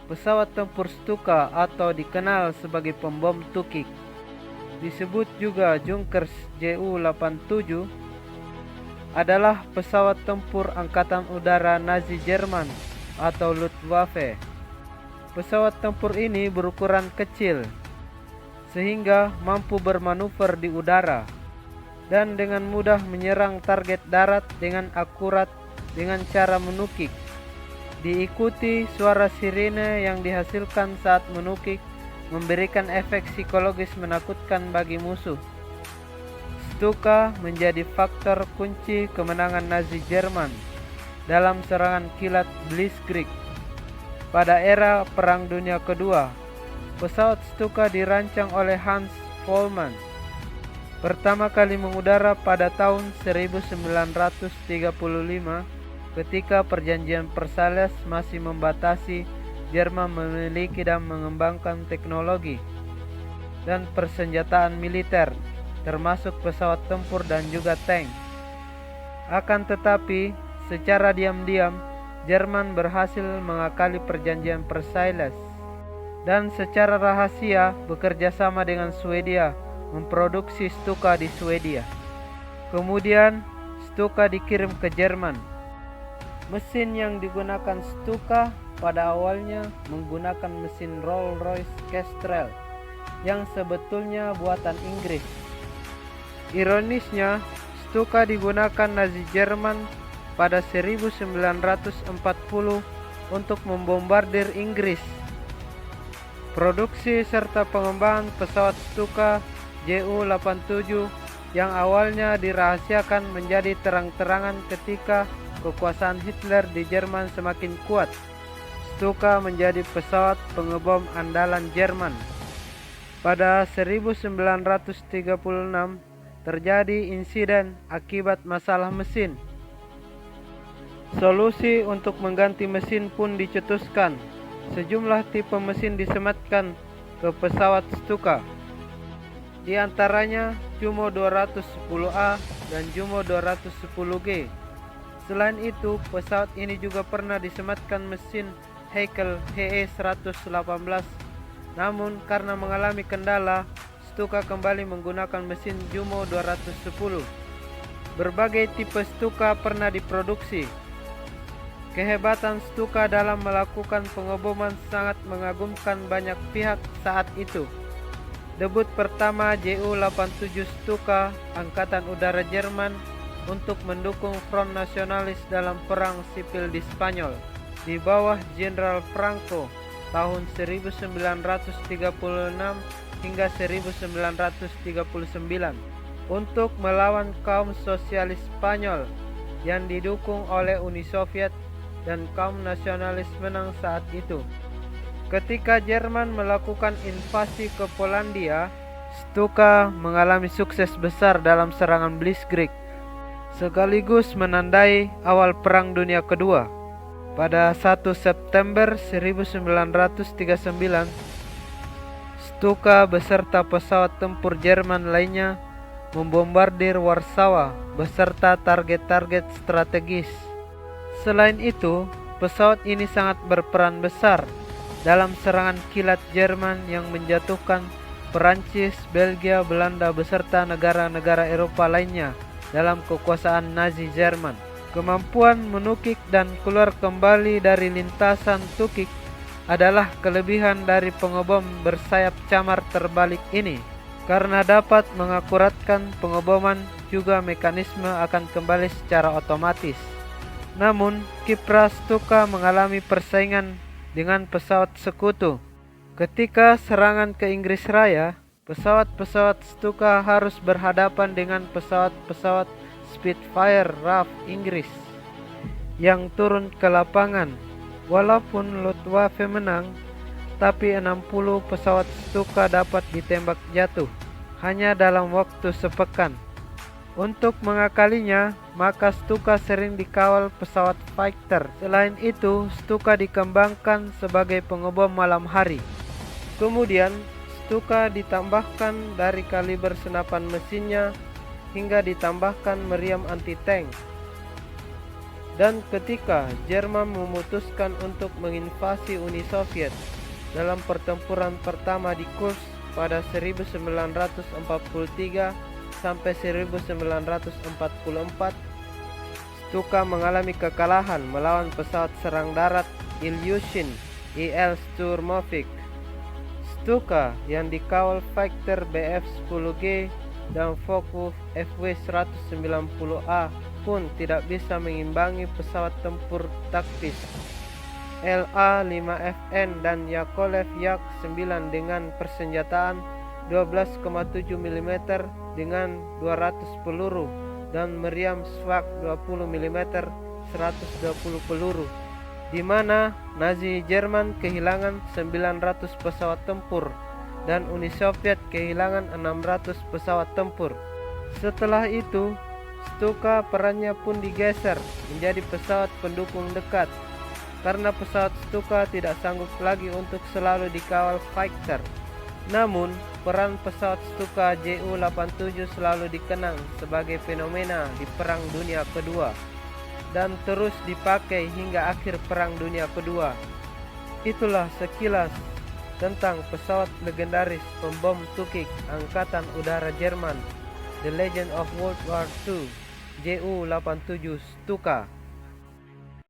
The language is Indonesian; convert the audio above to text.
Pesawat tempur Stuka atau dikenal sebagai pembom tukik, disebut juga Junkers Ju-87, adalah pesawat tempur Angkatan Udara Nazi Jerman atau Luftwaffe. Pesawat tempur ini berukuran kecil, sehingga mampu bermanuver di udara dan dengan mudah menyerang target darat dengan akurat dengan cara menukik. Diikuti suara sirene yang dihasilkan saat menukik memberikan efek psikologis menakutkan bagi musuh. Stuka menjadi faktor kunci kemenangan Nazi Jerman dalam serangan kilat Blitzkrieg. Pada era Perang Dunia Kedua, pesawat Stuka dirancang oleh Hans Pohlmann. Pertama kali mengudara pada tahun 1935 ketika perjanjian Versailles masih membatasi Jerman memiliki dan mengembangkan teknologi dan persenjataan militer, termasuk pesawat tempur dan juga tank. Akan tetapi, secara diam-diam, Jerman berhasil mengakali perjanjian Versailles dan secara rahasia bekerja sama dengan Swedia memproduksi Stuka di Swedia. Kemudian, Stuka dikirim ke Jerman. Mesin yang digunakan Stuka pada awalnya menggunakan mesin Rolls-Royce Kestrel yang sebetulnya buatan Inggris. Ironisnya, Stuka digunakan Nazi Jerman pada 1940 untuk membombardir Inggris. Produksi serta pengembangan pesawat Stuka Ju-87 yang awalnya dirahasiakan menjadi terang-terangan ketika kekuasaan Hitler di Jerman semakin kuat. Stuka menjadi pesawat pengebom andalan Jerman. Pada 1936 terjadi insiden akibat masalah mesin. Solusi untuk mengganti mesin pun dicetuskan. Sejumlah tipe mesin disematkan ke pesawat Stuka. Di antaranya Jumo 210A dan Jumo 210G. Selain itu, pesawat ini juga pernah disematkan mesin Heinkel HE-118. Namun, karena mengalami kendala, Stuka kembali menggunakan mesin Jumo 210. Berbagai tipe Stuka pernah diproduksi. Kehebatan Stuka dalam melakukan pengeboman sangat mengagumkan banyak pihak saat itu. Debut pertama Ju-87 Stuka Angkatan Udara Jerman untuk mendukung Front Nasionalis dalam Perang Sipil di Spanyol di bawah Jenderal Franco tahun 1936 hingga 1939 untuk melawan kaum sosialis Spanyol yang didukung oleh Uni Soviet dan kaum nasionalis menang saat itu. Ketika Jerman melakukan invasi ke Polandia, Stuka mengalami sukses besar dalam serangan Blitzkrieg, sekaligus menandai awal Perang Dunia Kedua. Pada 1 September 1939, Stuka beserta pesawat tempur Jerman lainnya membombardir Warsawa beserta target-target strategis. Selain itu, pesawat ini sangat berperan besar dalam serangan kilat Jerman yang menjatuhkan Perancis, Belgia, Belanda beserta negara-negara Eropa lainnya dalam kekuasaan Nazi Jerman. Kemampuan menukik dan keluar kembali dari lintasan tukik adalah kelebihan dari pengebom bersayap camar terbalik ini. Karena dapat mengakuratkan pengeboman, juga mekanisme akan kembali secara otomatis. Namun, kiprah Stuka mengalami persaingan dengan pesawat sekutu. Ketika serangan ke Inggris Raya, pesawat-pesawat Stuka harus berhadapan dengan pesawat-pesawat Spitfire RAF Inggris yang turun ke lapangan. Walaupun Luftwaffe menang, tapi 60 pesawat Stuka dapat ditembak jatuh hanya dalam waktu sepekan. Untuk mengakalinya, maka Stuka sering dikawal pesawat fighter. Selain itu, Stuka dikembangkan sebagai pengebom malam hari. Kemudian, Stuka ditambahkan dari kaliber senapan mesinnya hingga ditambahkan meriam anti-tank. Dan ketika Jerman memutuskan untuk menginvasi Uni Soviet dalam pertempuran pertama di Kursk pada 1943 sampai 1944, Stuka mengalami kekalahan melawan pesawat serang darat Ilyushin Il-Sturmovik. Stuka yang dikawal fighter Bf-10G dan Focke-Wulf Fw-190A pun tidak bisa mengimbangi pesawat tempur taktis LA-5FN dan Yakolev Yak-9 dengan persenjataan 12,7 mm dengan 200 peluru dan meriam Swag 20 mm 120 peluru, di mana Nazi Jerman kehilangan 900 pesawat tempur dan Uni Soviet kehilangan 600 pesawat tempur. Setelah itu, Stuka perannya pun digeser menjadi pesawat pendukung dekat karena pesawat Stuka tidak sanggup lagi untuk selalu dikawal fighter. Namun, peran pesawat Stuka Ju-87 selalu dikenang sebagai fenomena di Perang Dunia Kedua dan terus dipakai hingga akhir Perang Dunia Kedua. Itulah sekilas tentang pesawat legendaris pembom tukik Angkatan Udara Jerman, The Legend of World War II, Ju-87 Stuka.